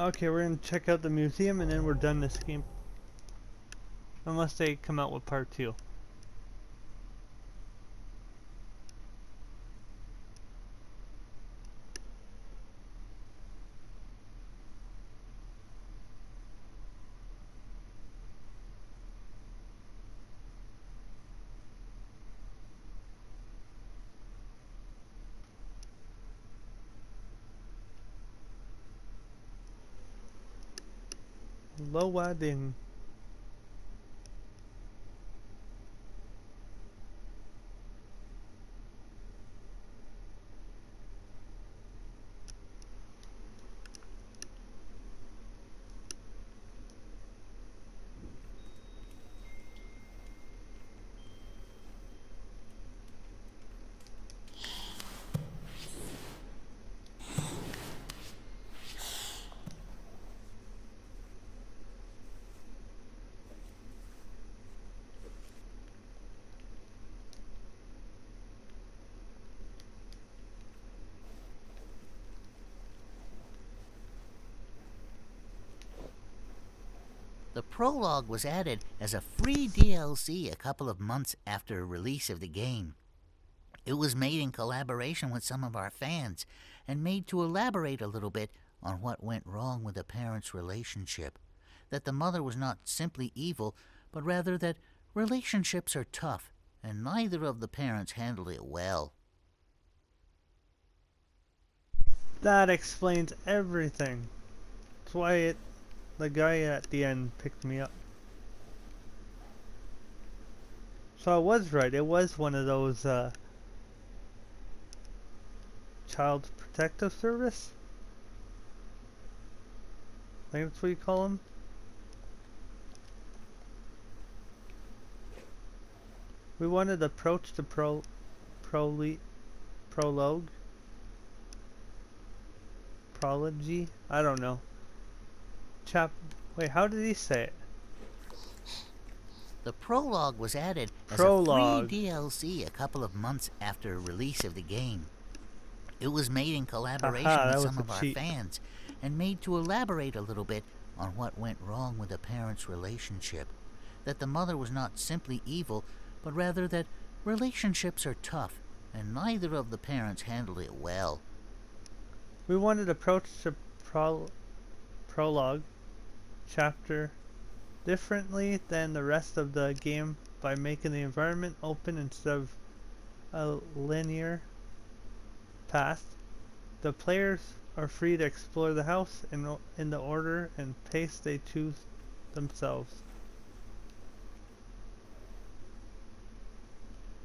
Okay, we're gonna check out the museum and then we're done this game. Unless they come out with part 2. Loading. The prologue was added as a free DLC a couple of months after release of the game. It was made in collaboration with some of our fans and made to elaborate a little bit on what went wrong with the parents' relationship. That the mother was not simply evil, but rather that relationships are tough and neither of the parents handled it well. That explains everything. That's why the guy at the end picked me up. So I was right. It was one of those Child Protective Service. I think that's what you call them. We wanted to approach the prologue. Prology? I don't know. Wait, how did he say it? The prologue was added as a Prologue. free DLC a couple of months after release of the game. It was made in collaboration Aha, that with was some a of our cheat. fans and made to elaborate a little bit on what went wrong with the parents' relationship. That the mother was not simply evil, but rather that relationships are tough and neither of the parents handled it well. We wanted to approach the prologue chapter differently than the rest of the game by making the environment open instead of a linear path. The players are free to explore the house in the order and pace they choose themselves.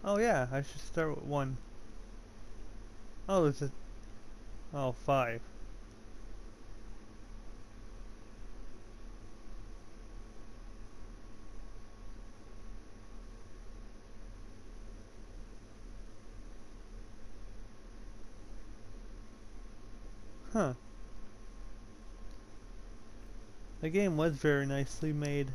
Oh yeah, I should start with 1. Oh, is it? Oh, 5. Huh. The game was very nicely made.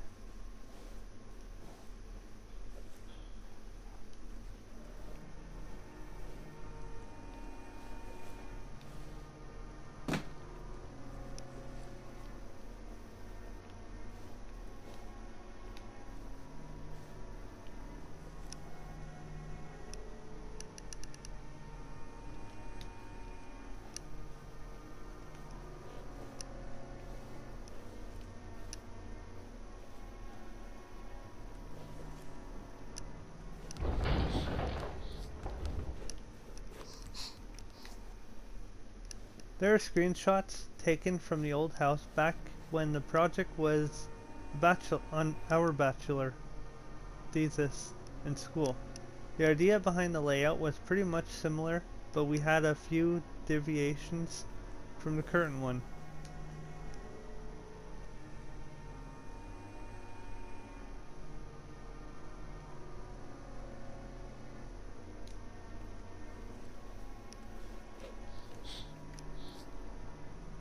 There are screenshots taken from the old house back when the project was on our bachelor thesis in school. The idea behind the layout was pretty much similar, but we had a few deviations from the current one.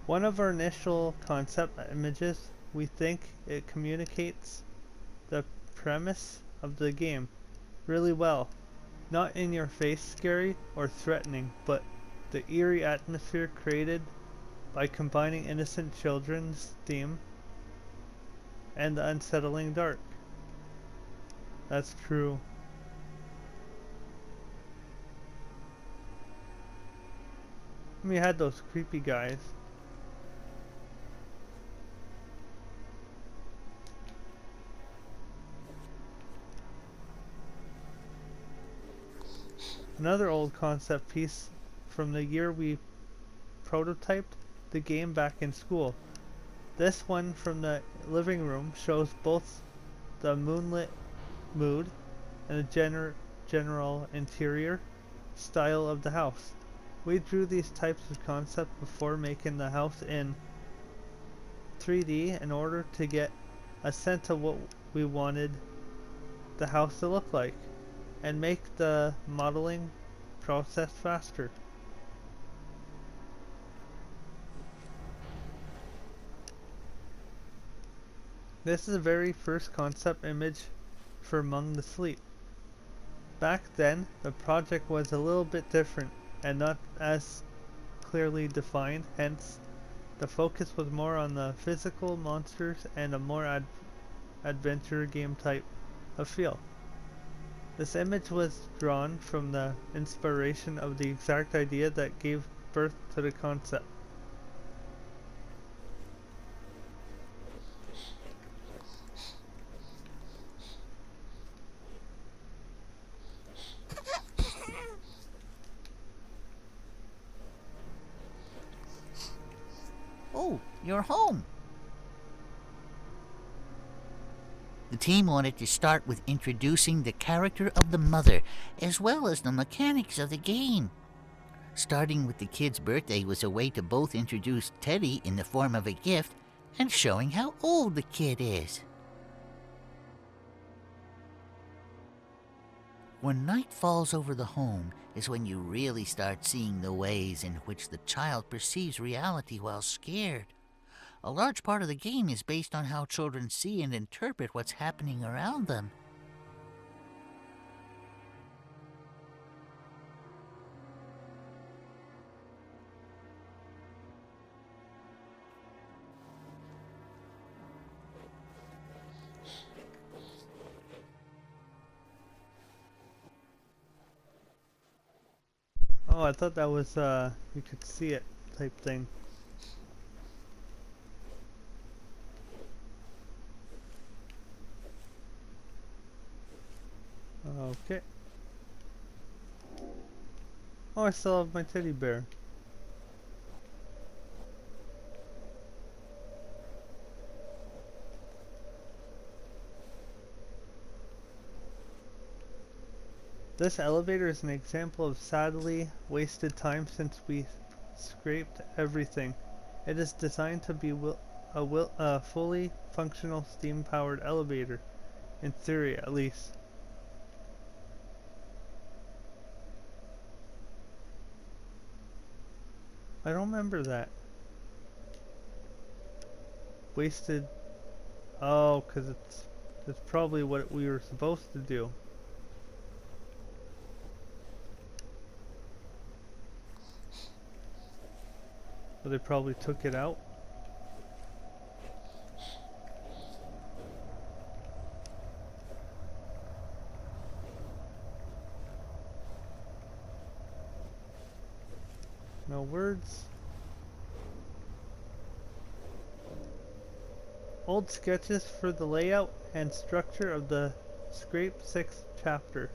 One of our initial concept images, we think it communicates the premise of the game really well. Not in your face scary or threatening, but the eerie atmosphere created by combining innocent children's theme and the unsettling dark. That's true. We had those creepy guys. Another old concept piece from the year we prototyped the game back in school. This one from the living room shows both the moonlit mood and the general interior style of the house. We drew these types of concepts before making the house in 3D in order to get a sense of what we wanted the house to look like and make the modeling process faster. This is the very first concept image for Among the Sleep. Back then, the project was a little bit different and not as clearly defined, hence the focus was more on the physical monsters and a more adventure game type of feel. This image was drawn from the inspiration of the exact idea that gave birth to the concept. Oh, you're home. The team wanted to start with introducing the character of the mother, as well as the mechanics of the game. Starting with the kid's birthday was a way to both introduce Teddy in the form of a gift and showing how old the kid is. When night falls over the home is when you really start seeing the ways in which the child perceives reality while scared. A large part of the game is based on how children see and interpret what's happening around them. Oh, I thought that was you could see it type thing. Okay. Oh, I still have my teddy bear. This elevator is an example of sadly wasted time since we scraped everything. It is designed to be a fully functional steam-powered elevator, in theory at least. I don't remember that. Wasted. Oh, because it's probably what we were supposed to do. So they probably took it out. No words. Old sketches for the layout and structure of the Scrape 6 chapter.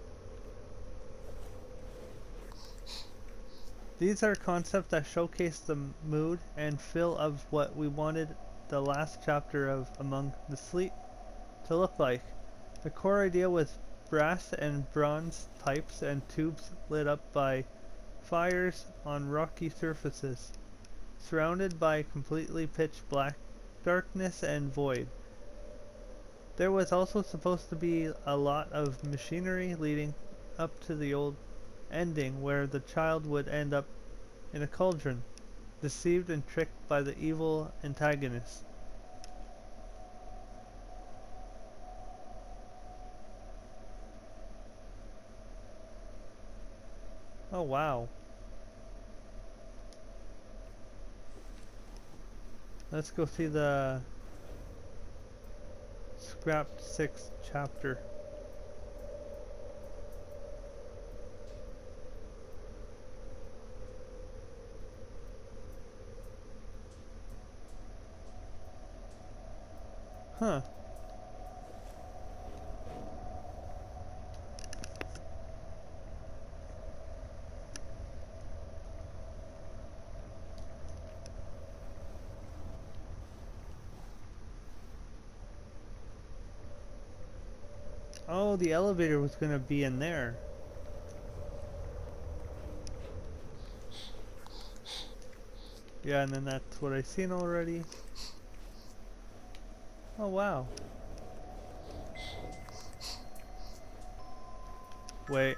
These are concepts that showcase the mood and feel of what we wanted the last chapter of Among the Sleep to look like. The core idea was brass and bronze pipes and tubes lit up by fires on rocky surfaces, surrounded by completely pitch black darkness and void. There was also supposed to be a lot of machinery leading up to the old ending where the child would end up in a cauldron, deceived and tricked by the evil antagonist. Oh wow. Let's go see the scrapped 6th chapter. Huh. Oh, the elevator was gonna be in there. Yeah, and then that's what I seen already. Oh wow. Wait.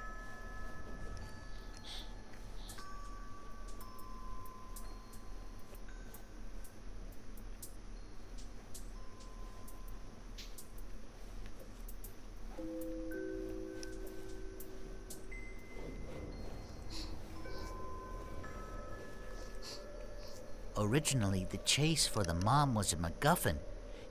Originally, the chase for the mom was a MacGuffin.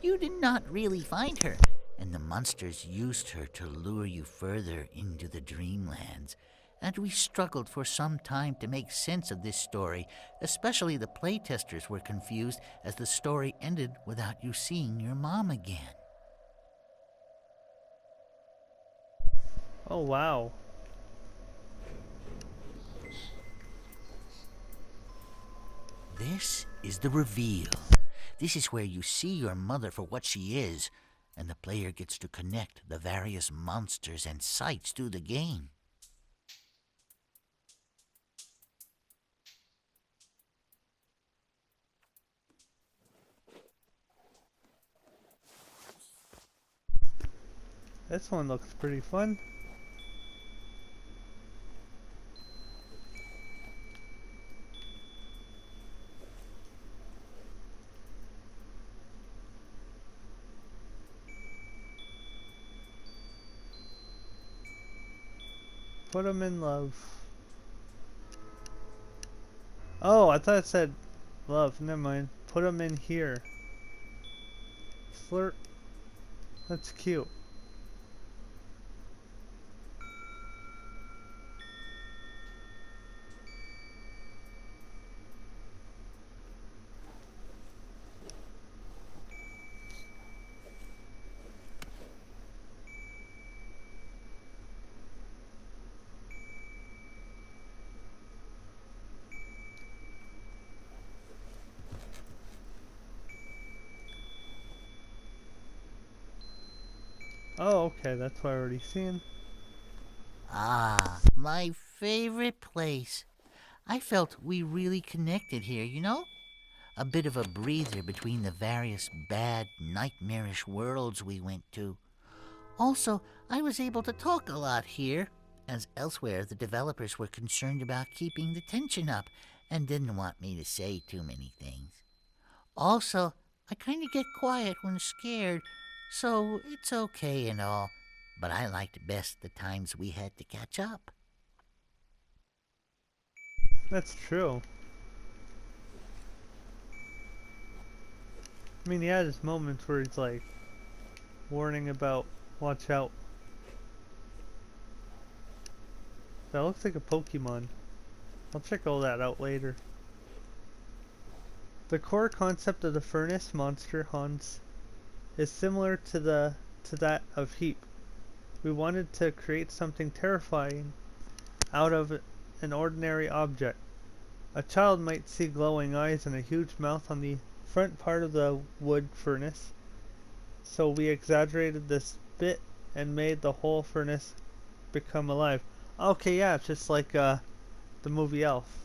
You did not really find her, and the monsters used her to lure you further into the dreamlands. And we struggled for some time to make sense of this story, especially the playtesters were confused as the story ended without you seeing your mom again. Oh wow. This is the reveal. This is where you see your mother for what she is, and the player gets to connect the various monsters and sights through the game. This one looks pretty fun. Put 'em in love. Oh, I thought it said love. Never mind. Put 'em in here. Flirt. That's cute. Oh, okay. That's what I already seen. Ah, my favorite place. I felt we really connected here, you know? A bit of a breather between the various bad, nightmarish worlds we went to. Also, I was able to talk a lot here, as elsewhere the developers were concerned about keeping the tension up and didn't want me to say too many things. Also, I kinda get quiet when scared, so it's okay and all, but I liked best the times we had to catch up. That's true. I mean, he had his moments where he's like warning about watch out. That looks like a Pokemon. I'll check all that out later. The core concept of the furnace monster Hans is similar to that of Heap. We wanted to create something terrifying out of an ordinary object. A child might see glowing eyes and a huge mouth on the front part of the wood furnace, so we exaggerated this bit and made the whole furnace become alive. Okay, yeah, it's just like the movie Elf.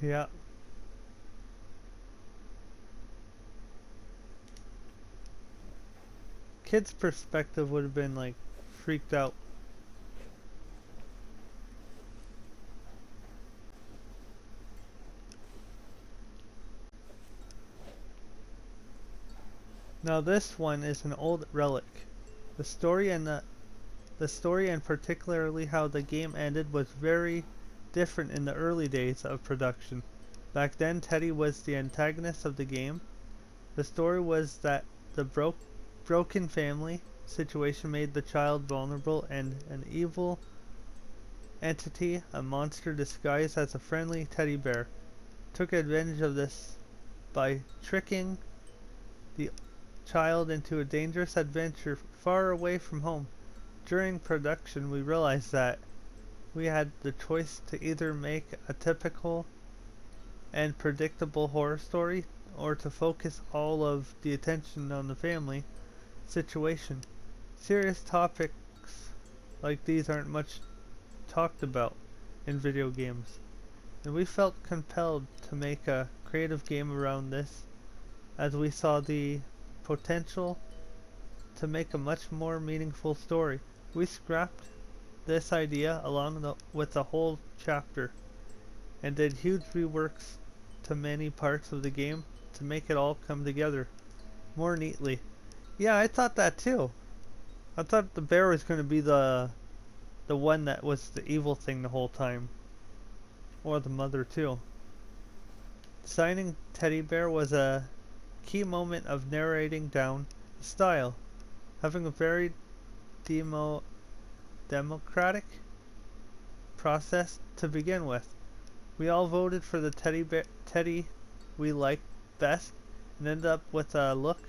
Yeah. Kid's perspective would have been like freaked out. Now this one is an old relic. The story and the story and particularly how the game ended was very different in the early days of production. Back then Teddy was the antagonist of the game. The story was that the broken family situation made the child vulnerable and an evil entity, a monster disguised as a friendly teddy bear, took advantage of this by tricking the child into a dangerous adventure far away from home. During production, we realized that we had the choice to either make a typical and predictable horror story or to focus all of the attention on the family situation. Serious topics like these aren't much talked about in video games, and we felt compelled to make a creative game around this as we saw the potential to make a much more meaningful story. We scrapped this idea along with the whole chapter and did huge reworks to many parts of the game to make it all come together more neatly. Yeah, I thought that too. I thought the bear was going to be the one that was the evil thing the whole time, or the mother too. Designing Teddy Bear was a key moment of narrating down the style, having a very democratic process to begin with. We all voted for the Teddy we liked best and ended up with a look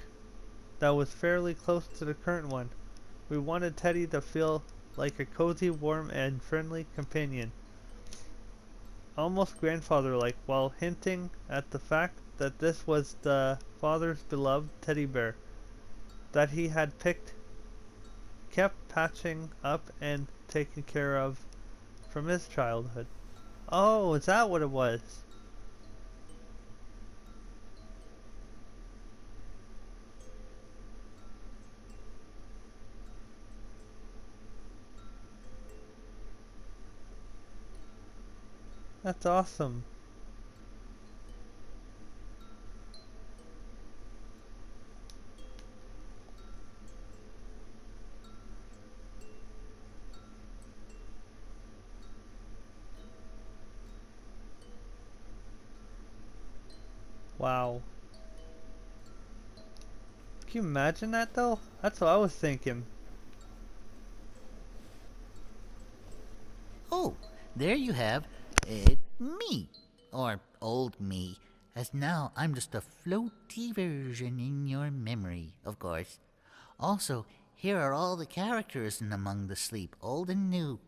that was fairly close to the current one. We wanted Teddy to feel like a cozy, warm, and friendly companion, almost grandfather-like, while hinting at the fact that this was the father's beloved teddy bear that he had kept patching up and taken care of from his childhood. Oh, is that what it was? That's awesome. Wow. Can you imagine that though? That's what I was thinking. Oh, there you have me, or old me, as now I'm just a floaty version in your memory, of course. Also, here are all the characters in Among the Sleep, old and new.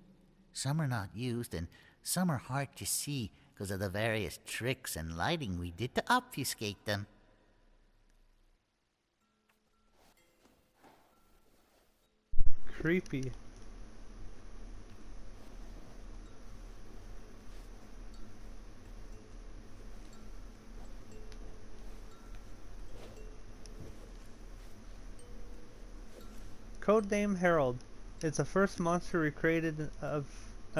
Some are not used, and some are hard to see because of the various tricks and lighting we did to obfuscate them. Creepy. Codename Harold is the first monster we created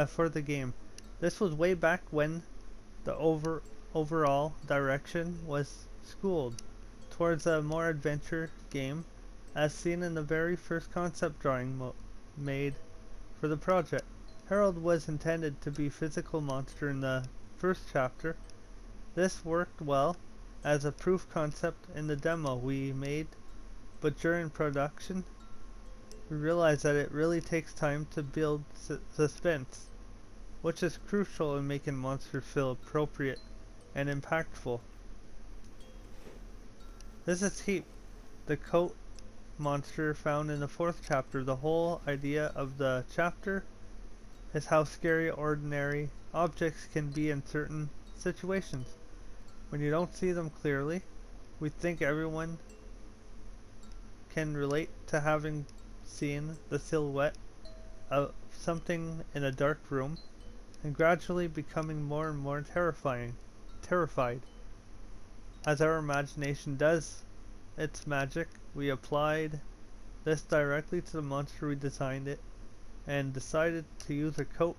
for the game. This was way back when the overall direction was schooled towards a more adventure game, as seen in the very first concept drawing made for the project. Harold was intended to be a physical monster in the first chapter. This worked well as a proof concept in the demo we made, but during production we realized that it really takes time to build suspense, which is crucial in making monsters feel appropriate and impactful. This is Heap, the coat monster found in the fourth chapter. The whole idea of the chapter is how scary ordinary objects can be in certain situations. When you don't see them clearly, we think everyone can relate to having seen the silhouette of something in a dark room and gradually becoming more and more terrified. As our imagination does its magic, we applied this directly to the monster we designed it and decided to use a coat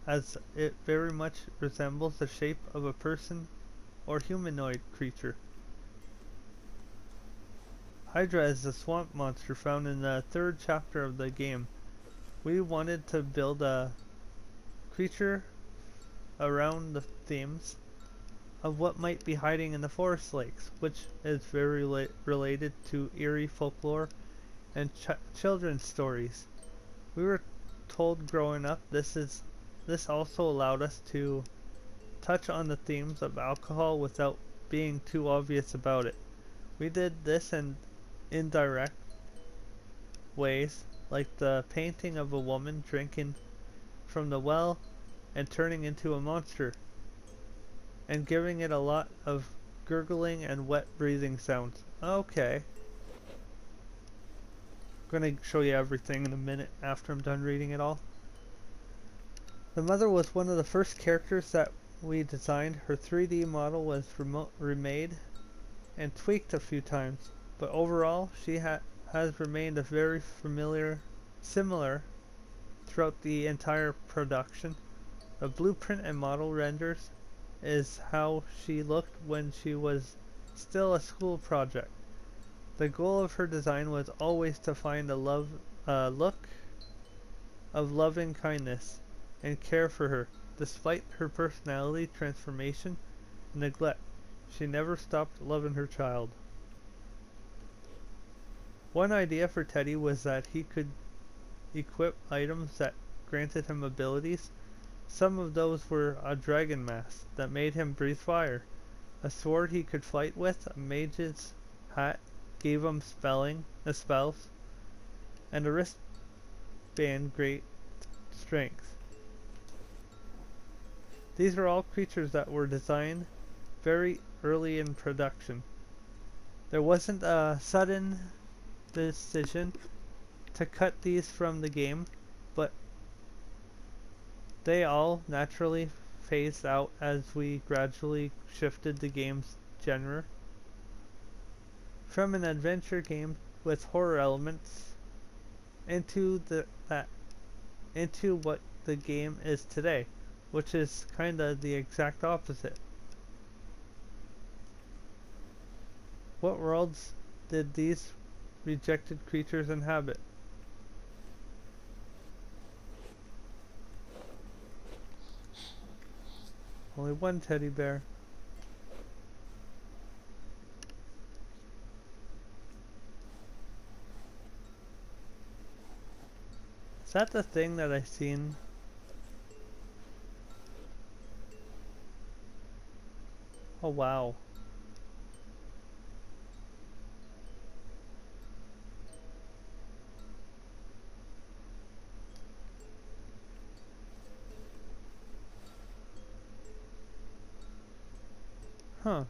as it very much resembles the shape of a person or humanoid creature. Hydra is the swamp monster found in the third chapter of the game. We wanted to build a creature around the themes of what might be hiding in the forest lakes, which is very related to eerie folklore and children's stories. We were told growing up this also allowed us to touch on the themes of alcohol without being too obvious about it. We did this in indirect ways, like the painting of a woman drinking from the well and turning into a monster, and giving it a lot of gurgling and wet breathing sounds. Okay. I'm gonna show you everything in a minute after I'm done reading it all. The mother was one of the first characters that we designed. Her 3D model was remade and tweaked a few times, but overall she has remained a very similar throughout the entire production. The blueprint and model renders is how she looked when she was still a school project. The goal of her design was always to find a look of loving kindness and care for her. Despite her personality transformation and neglect, she never stopped loving her child. One idea for Teddy was that he could equip items that granted him abilities. Some of those were a dragon mask that made him breathe fire, a sword he could fight with, a mage's hat gave him spells, and a wristband great strength. These are all creatures that were designed very early in production. There wasn't a sudden decision to cut these from the game, but they all naturally phased out as we gradually shifted the game's genre from an adventure game with horror elements into what the game is today, which is kinda the exact opposite. What worlds did these rejected creatures inhabit? Only one teddy bear. Is that the thing that I seen? Oh wow. Huh.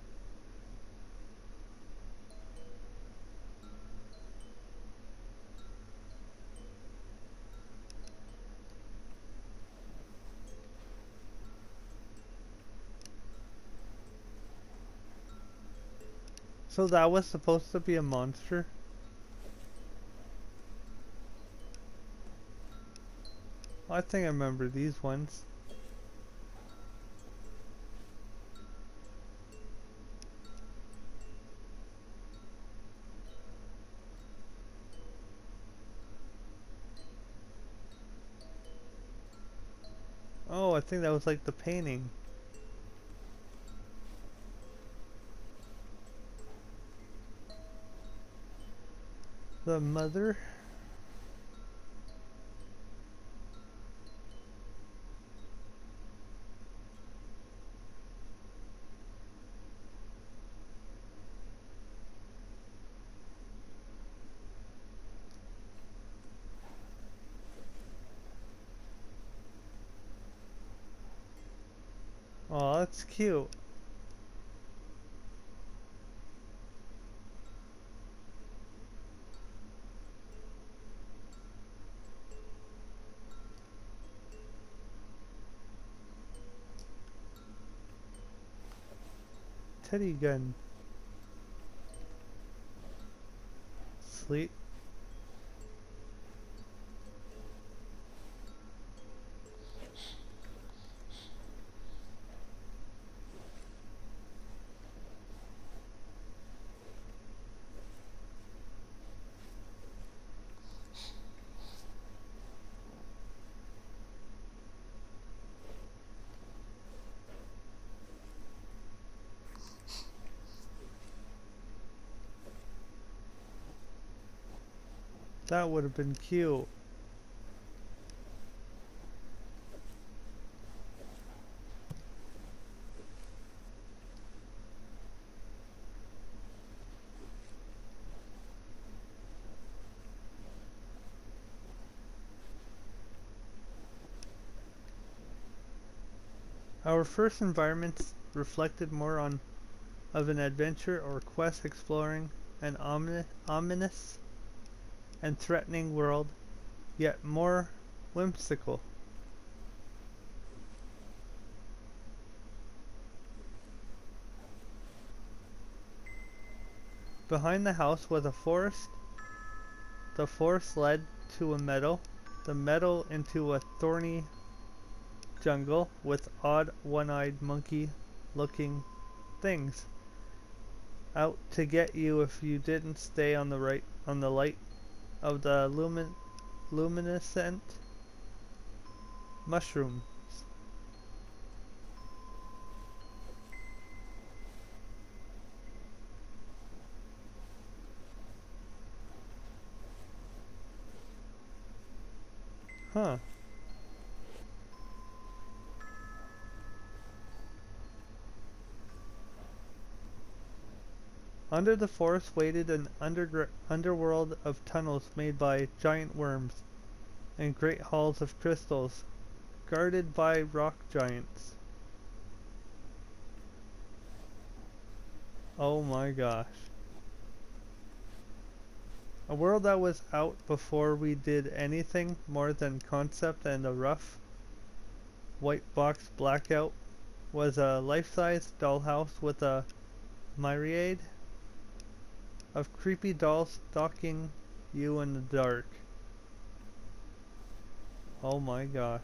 So that was supposed to be a monster? I think I remember these ones. Oh, I think that was like the painting. The mother? Oh, that's cute. Teddy gun. Sleep. That would have been cute. Our first environments reflected more on of an adventure or quest exploring an ominous and threatening world, yet more whimsical. Behind the house was a forest. The forest led to a meadow, the meadow into a thorny jungle with odd one-eyed monkey-looking things out to get you if you didn't stay on the light of the luminescent mushrooms. Huh. Under the forest waited an underworld of tunnels made by giant worms and great halls of crystals, guarded by rock giants. Oh my gosh. A world that was out before we did anything more than concept, and a rough white box blackout was a life-size dollhouse with a myriad of creepy dolls stalking you in the dark. Oh my gosh.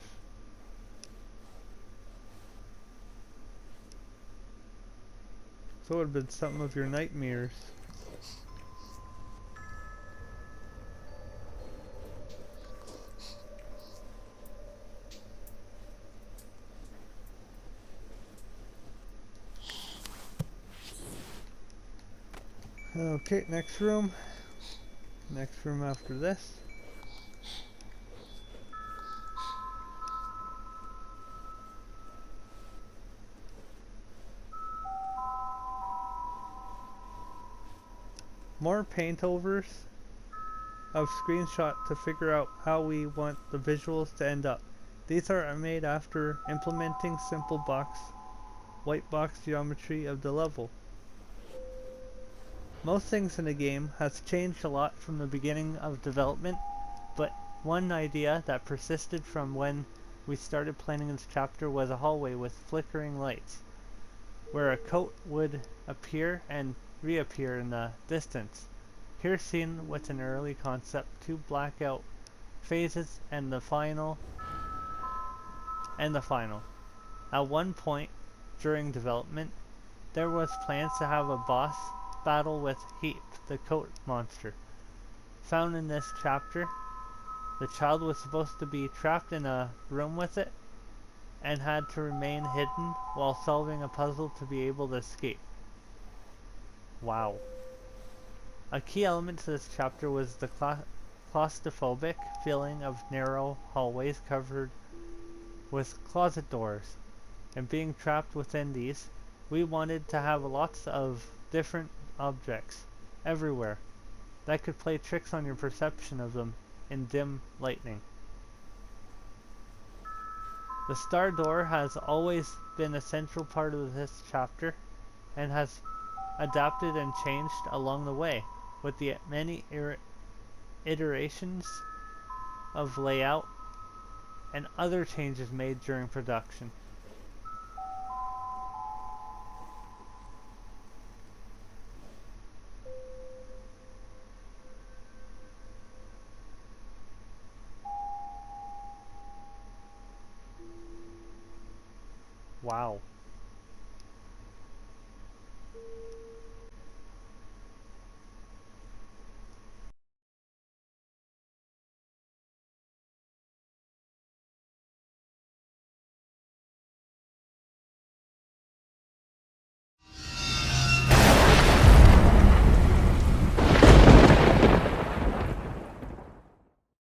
So it would have been something of your nightmares. Okay, next room. Next room after this. More paint overs of screenshot to figure out how we want the visuals to end up. These are made after implementing simple white box geometry of the level. Most things in the game has changed a lot from the beginning of development, but one idea that persisted from when we started planning this chapter was a hallway with flickering lights, where a coat would appear and reappear in the distance. Here seen with an early concept, 2 blackout phases and the final. At one point during development, there was plans to have a boss battle with Heap, the coat monster. Found in this chapter, the child was supposed to be trapped in a room with it and had to remain hidden while solving a puzzle to be able to escape. Wow. A key element to this chapter was the claustrophobic feeling of narrow hallways covered with closet doors, and being trapped within these, we wanted to have lots of different objects everywhere that could play tricks on your perception of them in dim lighting. The star door has always been a central part of this chapter and has adapted and changed along the way with the many iterations of layout and other changes made during production. Wow.